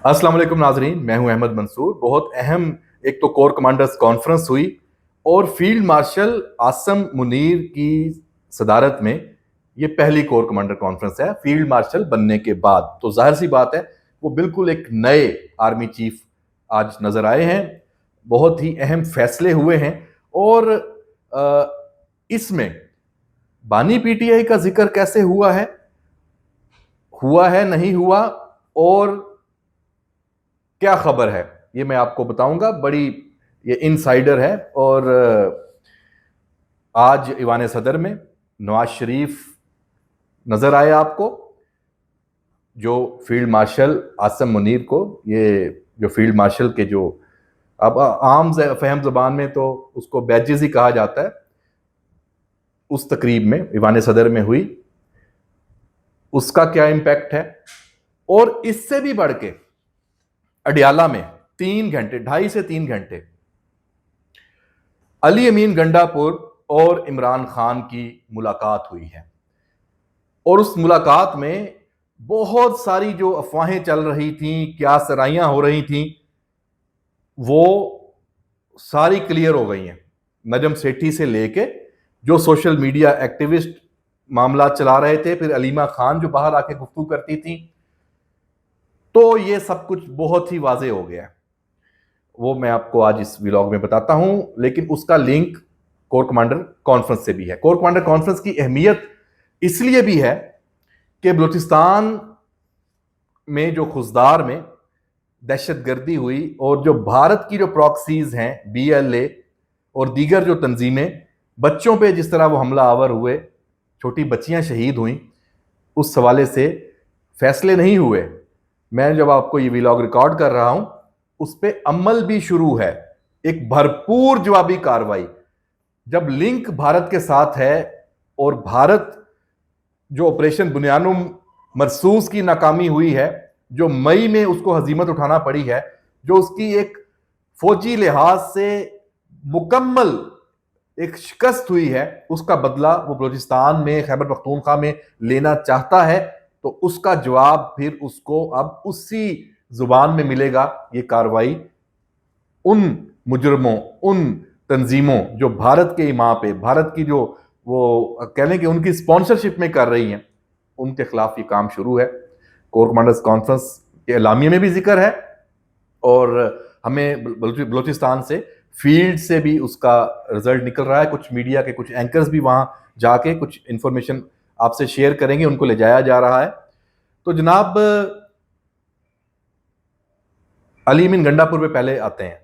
अस्सलाम वालेकुम नाजरीन, मैं हूं अहमद मंसूर। बहुत अहम एक तो कोर कमांडर्स कॉन्फ्रेंस हुई और फील्ड मार्शल आसम मुनीर की सदारत में ये पहली कोर कमांडर कॉन्फ्रेंस है फील्ड मार्शल बनने के बाद। तो जाहिर सी बात है वो बिल्कुल एक नए आर्मी चीफ आज नजर आए हैं। बहुत ही अहम फैसले हुए हैं और इसमें बानी पीटीआई का जिक्र कैसे हुआ है नहीं हुआ और क्या खबर है, ये मैं आपको बताऊंगा। बड़ी ये इनसाइडर है। और आज ईवान सदर में नवाज शरीफ नजर आए आपको, जो फील्ड मार्शल आसम मुनीर को, ये जो फील्ड मार्शल के जो अब आम फहम जबान में तो उसको बैजेस ही कहा जाता है, उस तकरीब में ईवान सदर में हुई, उसका क्या इम्पैक्ट है। और इससे भी बढ़ के अडियाला में 3 घंटे, 2.5 से 3 घंटे अली अमीन गंडापुर और इमरान खान की मुलाकात हुई है। और उस मुलाकात में बहुत सारी जो अफवाहें चल रही थी, क्या सराइयां हो रही थी, वो सारी क्लियर हो गई हैं। नजम सेठी से लेके जो सोशल मीडिया एक्टिविस्ट मामला चला रहे थे, फिर अलीमा खान जो बाहर आके गुफ्तगू करती थी, तो ये सब कुछ बहुत ही वाजे हो गया। वो मैं आपको आज इस व्लॉग में बताता हूं, लेकिन उसका लिंक कोर कमांडर कॉन्फ्रेंस से भी है। कोर कमांडर कॉन्फ्रेंस की अहमियत इसलिए भी है कि बलूचिस्तान में जो खुजदार में दहशतगर्दी हुई और जो भारत की जो प्रॉक्सीज हैं, बीएलए और दीगर जो तंजीमें, बच्चों पे जिस तरह वो हमला आवर हुए, छोटी बच्चियां शहीद हुई, उस हवाले से फैसले नहीं हुए। मैं जब आपको ये व्लॉग रिकॉर्ड कर रहा हूं, उस पर अमल भी शुरू है, एक भरपूर जवाबी कार्रवाई। जब लिंक भारत के साथ है और भारत जो ऑपरेशन बुनियानुम मरसूस की नाकामी हुई है, जो मई में उसको हजीमत उठाना पड़ी है, जो उसकी एक फौजी लिहाज से मुकम्मल एक शिकस्त हुई है, उसका बदला वो बलूचिस्तान में, खैबर पख्तूनख्वा में लेना चाहता है, तो उसका जवाब फिर उसको अब उसी जुबान में मिलेगा। ये कार्रवाई उन मुजरमों, उन तंजीमों जो भारत के इमां पे, भारत की जो वो कह लें कि उनकी स्पॉन्सरशिप में कर रही हैं, उनके खिलाफ ये काम शुरू है। कोर कमांडर्स कॉन्फ्रेंस के एलामिया में भी जिक्र है और हमें बलूचिस्तान से फील्ड से भी उसका रिजल्ट निकल रहा है। कुछ मीडिया के कुछ एंकर्स भी वहां जाके कुछ इंफॉर्मेशन आपसे शेयर करेंगे, उनको ले जाया जा रहा है। तो जनाब अली अमीन गंडापुर पे पहले आते हैं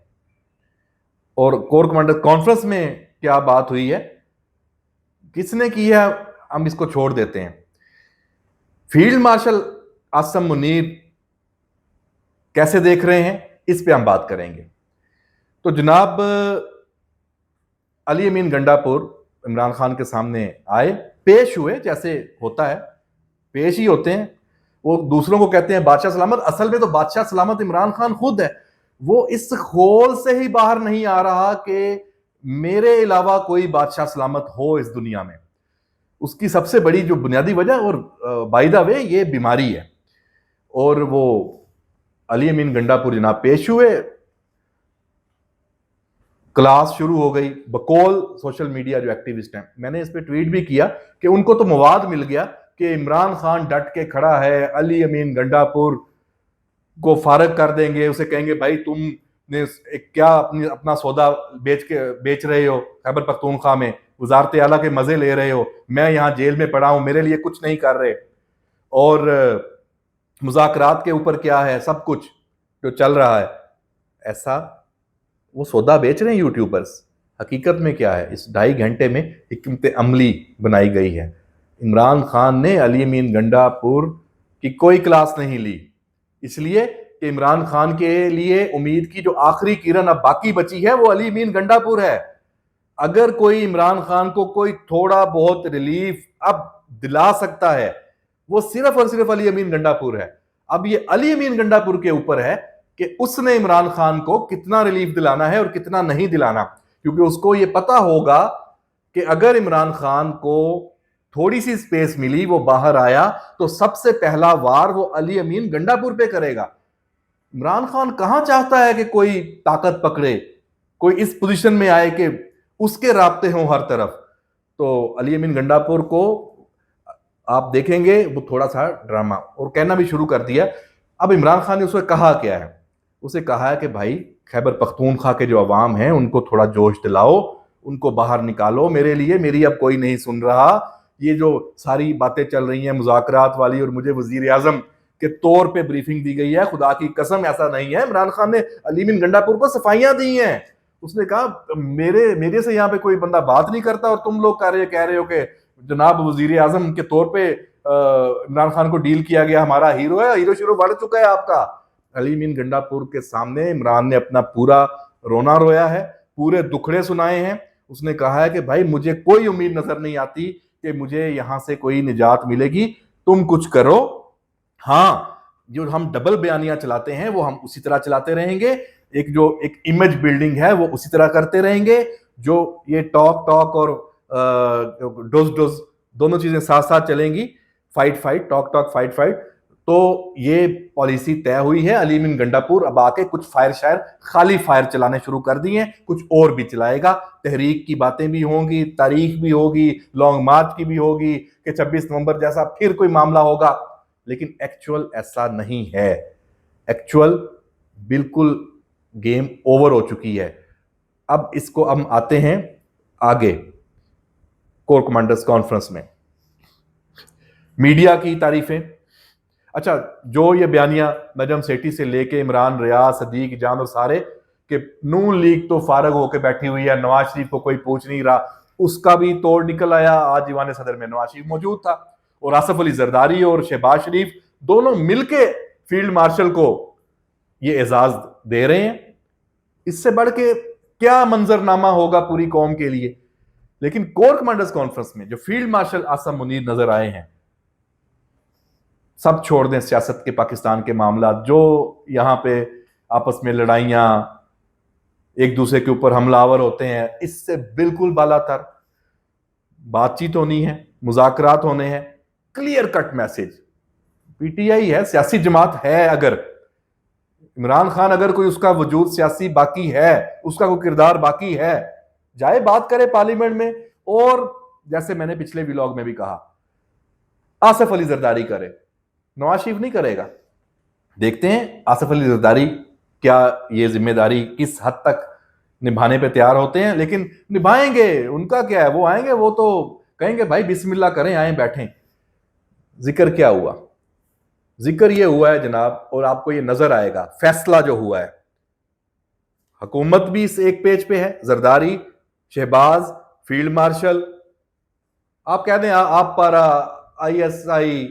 और कोर कमांडर कॉन्फ्रेंस में क्या बात हुई है, किसने की है, हम इसको छोड़ देते हैं। फील्ड मार्शल आसम मुनीर कैसे देख रहे हैं, इस पे हम बात करेंगे। तो जनाब अली अमीन गंडापुर इमरान खान के सामने आए, पेश हुए, जैसे होता है पेश ही होते हैं। वो दूसरों को कहते हैं बादशाह सलामत, असल में तो बादशाह सलामत इमरान खान खुद है। वो इस खोल से ही बाहर नहीं आ रहा कि मेरे अलावा कोई बादशाह सलामत हो इस दुनिया में। उसकी सबसे बड़ी जो बुनियादी वजह, और बाय द वे ये बीमारी है। और वो अली अमीन गंडापुर जनाब पेश हुए, क्लास शुरू हो गई। बकौल सोशल मीडिया जो एक्टिविस्ट हैं, मैंने इस पे ट्वीट भी किया कि उनको तो मवाद मिल गया कि इमरान खान डट के खड़ा है, अली अमीन गंडापुर को फारग कर देंगे, उसे कहेंगे भाई तुमने क्या अपना सौदा बेच रहे हो खैबर पख्तूनख्वा में, वजारत आला के मजे ले रहे हो, मैं यहां जेल में पड़ा हूं, मेरे लिए कुछ नहीं कर रहे। और मुज़ाकरात के ऊपर क्या है, सब कुछ जो चल रहा है, ऐसा वो सौदा बेच रहे हैं यूट्यूबर्स। हकीकत में क्या है, इस 2.5 घंटे में हिकमत अमली बनाई गई है। इमरान खान ने अली अमीन गंडापुर की कोई क्लास नहीं ली, इसलिए कि इमरान खान के लिए उम्मीद की जो आखिरी किरण अब बाकी बची है वो अली अमीन गंडापुर है। अगर कोई इमरान खान को कोई थोड़ा बहुत रिलीफ अब दिला सकता है, वो सिर्फ और सिर्फ अली अमीन गंडापुर है। अब ये अली अमीन गंडापुर के ऊपर है कि उसने इमरान खान को कितना रिलीफ दिलाना है और कितना नहीं दिलाना, क्योंकि उसको ये पता होगा कि अगर इमरान खान को थोड़ी सी स्पेस मिली, वो बाहर आया, तो सबसे पहला वार वो अली अमीन गंडापुर पे करेगा। इमरान खान कहां चाहता है कि कोई ताकत पकड़े, कोई इस पोजीशन में आए कि उसके राब्ते हों हर तरफ। तो अली अमीन गंडापुर को आप देखेंगे वो थोड़ा सा ड्रामा और कहना भी शुरू कर दिया। अब इमरान खान ने उसे कहा क्या है, उसे कहा है कि भाई खैबर पख्तूनख्वा के जो अवाम हैं उनको थोड़ा जोश दिलाओ, उनको बाहर निकालो मेरे लिए, मेरी अब कोई नहीं सुन रहा। ये जो सारी बातें चल रही हैं मुज़ाकरात वाली, और मुझे वजीर आजम के तौर पे ब्रीफिंग दी गई है, खुदा की कसम ऐसा नहीं है। इमरान खान ने अली बिन गंडापुर को सफाइयां दी हैं। उसने कहा मेरे से यहाँ पे कोई बंदा बात नहीं करता और तुम लोग कह रहे हो कि जनाब वजीर आजम के तौर पे इमरान खान को डील किया गया, हमारा हीरो है, हीरो शुरू बढ़ चुका है आपका। अली बिन गंडापुर के सामने इमरान ने अपना पूरा रोना रोया है, पूरे दुखड़े सुनाए हैं। उसने कहा है कि भाई मुझे कोई उम्मीद नजर नहीं आती कि मुझे यहां से कोई निजात मिलेगी, तुम कुछ करो। हाँ, जो हम डबल बयानियां चलाते हैं वो हम उसी तरह चलाते रहेंगे, एक इमेज बिल्डिंग है वो उसी तरह करते रहेंगे। जो ये टॉक टॉक और डोज डोज दोनों चीजें साथ साथ चलेंगी, fight fight talk talk fight fight, तो ये पॉलिसी तय हुई है। अली बिन गंडापुर अब आके कुछ फायर शायर खाली फायर चलाने शुरू कर दिए, कुछ और भी चलाएगा। तहरीक की बातें भी होंगी, तारीख भी होगी, लॉन्ग मार्च की भी होगी कि 26 नवंबर जैसा फिर कोई मामला होगा, लेकिन एक्चुअल ऐसा नहीं है। एक्चुअल बिल्कुल गेम ओवर हो चुकी है। अब इसको हम आते हैं आगे कोर कमांडर्स कॉन्फ्रेंस में, मीडिया की तारीफें। अच्छा, जो ये बयानिया नजम सेठी से लेके इमरान, रियाज, सदीक, जान और सारे कि नून लीग तो फारग होकर बैठी हुई है, नवाज शरीफ को कोई पूछ नहीं रहा, उसका भी तोड़ निकल आया। आज दीवान सदर में नवाज शरीफ मौजूद था और आसफ अली जरदारी और शहबाज शरीफ दोनों मिलके फील्ड मार्शल को ये एजाज दे रहे हैं। इससे बढ़ के क्या मंजरनामा होगा पूरी कौम के लिए। लेकिन कोर कमांडर्स कॉन्फ्रेंस में जो फील्ड मार्शल आसम मुनीर नजर आए हैं, सब छोड़ दें सियासत के पाकिस्तान के मामला, जो यहां पे आपस में लड़ाइयां, एक दूसरे के ऊपर हमलावर होते हैं, इससे बिल्कुल बालातर बातचीत होनी है, मुज़ाकरात होने हैं। क्लियर कट मैसेज, पीटीआई है, सियासी जमात है, अगर इमरान खान अगर कोई उसका वजूद सियासी बाकी है, उसका कोई किरदार बाकी है, जाए बात करे पार्लियामेंट में। और जैसे मैंने पिछले व्लॉग में भी कहा, आसफ अली जरदारी करे, नवाज शरीफ नहीं करेगा। देखते हैं आसफ अली जरदारी क्या ये जिम्मेदारी किस हद तक निभाने पे तैयार होते हैं, लेकिन निभाएंगे। उनका क्या है, वो आएंगे, वो तो कहेंगे भाई बिस्मिल्लाह करें, आए बैठें। जिक्र क्या हुआ, जिक्र ये हुआ है जनाब, और आपको ये नजर आएगा फैसला जो हुआ है। हुकूमत भी इस एक पेज पे है, जरदारी, शहबाज, फील्ड मार्शल, आप कह दें आप पर ISI,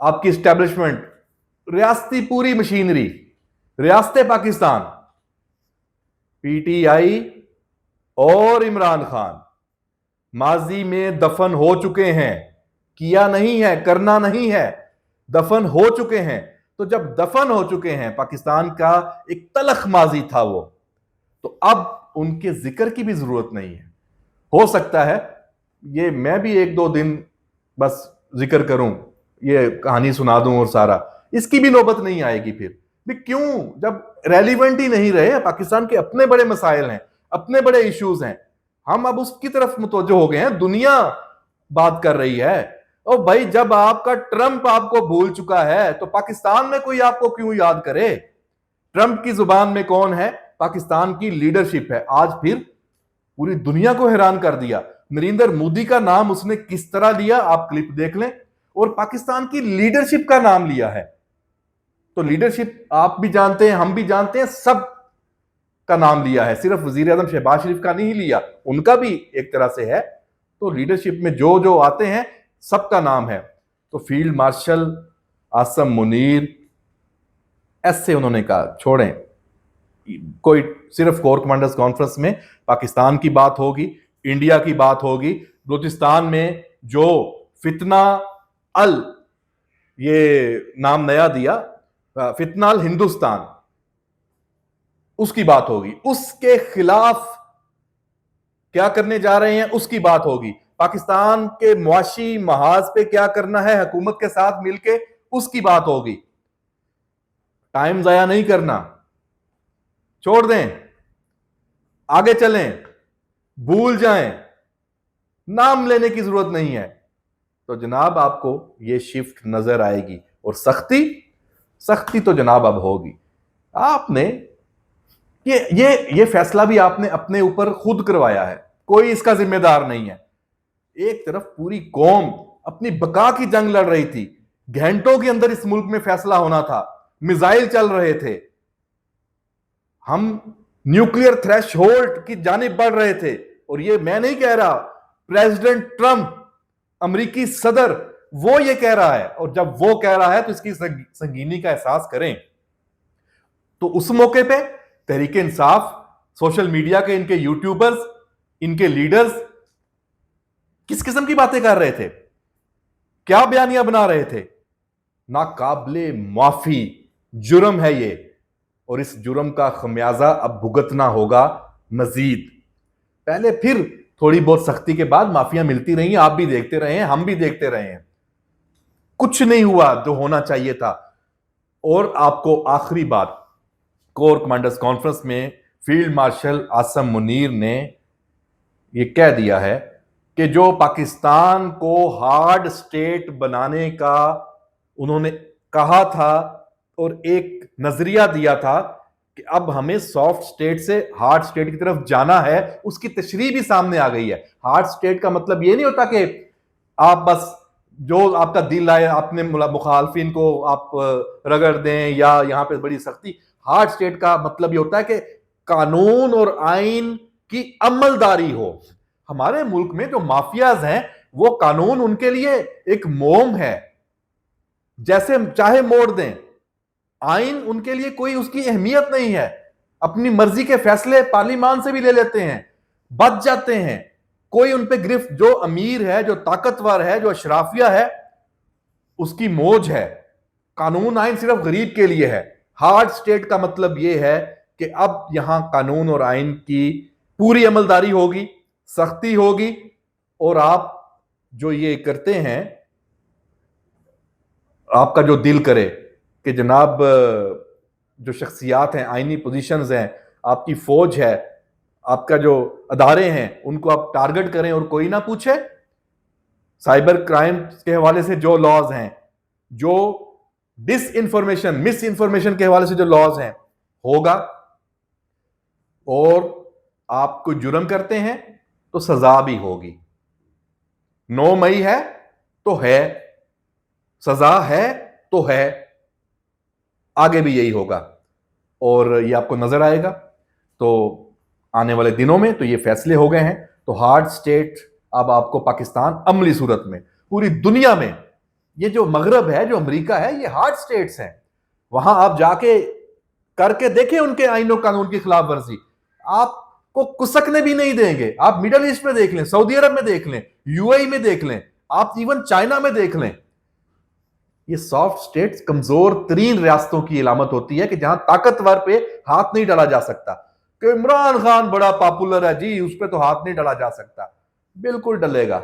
आपकी स्टैब्लिशमेंट, रियासती पूरी मशीनरी, रियासत पाकिस्तान, PTI और इमरान खान माजी में दफन हो चुके हैं। किया नहीं है, करना नहीं है, दफन हो चुके हैं। तो जब दफन हो चुके हैं, पाकिस्तान का एक तलख माजी था वो, तो अब उनके जिक्र की भी जरूरत नहीं है। हो सकता है ये मैं भी 1-2 दिन बस जिक्र करूं, ये कहानी सुना दूं और सारा, इसकी भी नौबत नहीं आएगी फिर भी। क्यों, जब रेलिवेंट ही नहीं रहे। पाकिस्तान के अपने बड़े मसाइल हैं, अपने बड़े इश्यूज हैं, हम अब उसकी तरफ मुतवज्जो हो गए हैं, दुनिया बात कर रही है। और भाई जब आपका ट्रंप आपको भूल चुका है तो पाकिस्तान में कोई आपको क्यों याद करे। ट्रंप की जुबान में कौन है, पाकिस्तान की लीडरशिप है। आज फिर पूरी दुनिया को हैरान कर दिया। नरेंद्र मोदी का नाम उसने किस तरह लिया, आप क्लिप देख लें, और पाकिस्तान की लीडरशिप का नाम लिया है। तो लीडरशिप आप भी जानते हैं, हम भी जानते हैं, सब का नाम लिया है, सिर्फ वजीर आजम शहबाज शरीफ का नहीं लिया, उनका भी एक तरह से है। तो लीडरशिप में जो जो आते हैं सबका नाम है। तो फील्ड मार्शल आसम मुनीर, ऐसे उन्होंने कहा छोड़ें, कोई सिर्फ कोर कमांडर्स कॉन्फ्रेंस में पाकिस्तान की बात होगी, इंडिया की बात होगी। बलूचिस्तान में जो फितना अल, ये नाम नया दिया, फितना अल हिंदुस्तान, उसकी बात होगी। उसके खिलाफ क्या करने जा रहे हैं उसकी बात होगी। पाकिस्तान के मुआशी महाज पे क्या करना है हुकूमत के साथ मिलके, उसकी बात होगी। टाइम जाया नहीं करना, छोड़ दें, आगे चलें, भूल जाएं, नाम लेने की जरूरत नहीं है। तो जनाब आपको ये शिफ्ट नजर आएगी। और सख्ती, सख्ती तो जनाब अब होगी। आपने ये फैसला भी आपने अपने ऊपर खुद करवाया है, कोई इसका जिम्मेदार नहीं है। एक तरफ पूरी कौम अपनी बका की जंग लड़ रही थी, घंटों के अंदर इस मुल्क में फैसला होना था, मिसाइल चल रहे थे, हम न्यूक्लियर थ्रेशोल्ड की जानिब बढ़ रहे थे। और ये मैं नहीं कह रहा, प्रेसिडेंट ट्रंप, अमेरिकी सदर, वो ये कह रहा है। और जब वो कह रहा है तो इसकी संगीनी का एहसास करें। तो उस मौके पे तहरीक इंसाफ, सोशल मीडिया के इनके यूट्यूबर्स, इनके लीडर्स किस किस्म की बातें कर रहे थे, क्या बयानियां बना रहे थे। नाकाबिले माफी जुर्म है ये, और इस जुर्म का खमियाजा अब भुगतना होगा मजीद। पहले फिर थोड़ी बहुत सख्ती के बाद माफियां मिलती रही, आप भी देखते रहे हैं, हम भी देखते रहे हैं, कुछ नहीं हुआ जो होना चाहिए था। और आपको आखिरी बात, कोर कमांडर्स कॉन्फ्रेंस में फील्ड मार्शल आसम मुनीर ने यह कह दिया है कि जो पाकिस्तान को हार्ड स्टेट बनाने का उन्होंने कहा था और एक नजरिया दिया था कि अब हमें सॉफ्ट स्टेट से हार्ड स्टेट की तरफ जाना है, उसकी तशरीह भी सामने आ गई है। हार्ड स्टेट का मतलब यह नहीं होता कि आप बस जो आपका दिल आए अपने मुखालफिन को आप रगड़ दें या यहां पे बड़ी सख्ती। हार्ड स्टेट का मतलब यह होता है कि कानून और आइन की अमलदारी हो। हमारे मुल्क में जो माफियाज हैं वो कानून उनके लिए एक मोम है, जैसे चाहे मोड़ दें। आइन उनके लिए कोई उसकी अहमियत नहीं है, अपनी मर्जी के फैसले पार्लियामान से भी ले लेते हैं, बच जाते हैं, कोई उन पे गिरफ्त। जो अमीर है, जो ताकतवर है, जो अशराफिया है, उसकी मौज है। कानून आइन सिर्फ गरीब के लिए है। हार्ड स्टेट का मतलब यह है कि अब यहां कानून और आइन की पूरी अमलदारी होगी, सख्ती होगी। और आप जो ये करते हैं, आपका जो दिल करे कि जनाब जो शख्सियात हैं, आइनी पोजीशंस हैं, आपकी फौज है, आपका जो अदारे हैं, उनको आप टारगेट करें और कोई ना पूछे। साइबर क्राइम के हवाले से जो लॉज हैं, जो डिसइंफॉर्मेशन, मिस इंफॉर्मेशन के हवाले से जो लॉज हैं, होगा। और आप कोई जुर्म करते हैं तो सजा भी होगी। 9 मई है तो है, सजा है तो है, आगे भी यही होगा और ये आपको नजर आएगा। तो आने वाले दिनों में तो ये फैसले हो गए हैं। तो हार्ड स्टेट अब आपको पाकिस्तान अमली सूरत में पूरी दुनिया में, ये जो मगरब है, जो अमेरिका है, ये हार्ड स्टेट्स हैं। वहां आप जाके करके देखें उनके आईन और कानून की खिलाफ वर्जी, आपको कुसकने भी नहीं देंगे। आप मिडल ईस्ट में देख लें, सऊदी अरब में देख लें, यूएई में देख लें, आप इवन चाइना में देख लें। ये सॉफ्ट स्टेट्स कमजोर तरीन रियासतों की इलामत होती है कि जहां ताकतवर पे हाथ नहीं डाला जा सकता। कि इमरान खान बड़ा पॉपुलर है जी, उस पर तो हाथ नहीं डाला जा सकता। बिल्कुल डलेगा,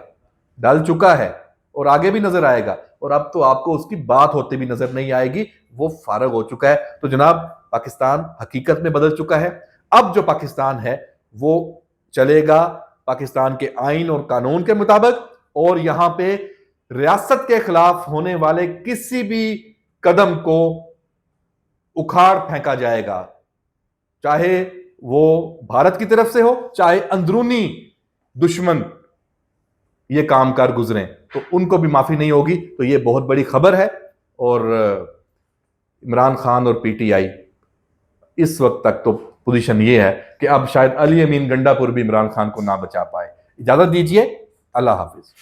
डल चुका है और आगे भी नजर आएगा। और अब तो आपको उसकी बात होती भी नजर नहीं आएगी, वो फारग हो चुका है। तो जनाब पाकिस्तान हकीकत में बदल चुका है। अब जो पाकिस्तान है वो चलेगा पाकिस्तान के आइन और कानून के मुताबिक, और यहां पे रियासत के खिलाफ होने वाले किसी भी कदम को उखाड़ फेंका जाएगा, चाहे वो भारत की तरफ से हो, चाहे अंदरूनी दुश्मन ये कामकार गुजरे, तो उनको भी माफी नहीं होगी। तो ये बहुत बड़ी खबर है। और इमरान खान और पीटीआई इस वक्त तक तो पोजीशन ये है कि अब शायद अली अमीन गंडापुर भी इमरान खान को ना बचा पाए। इजाजत दीजिए, अल्लाह हाफिज।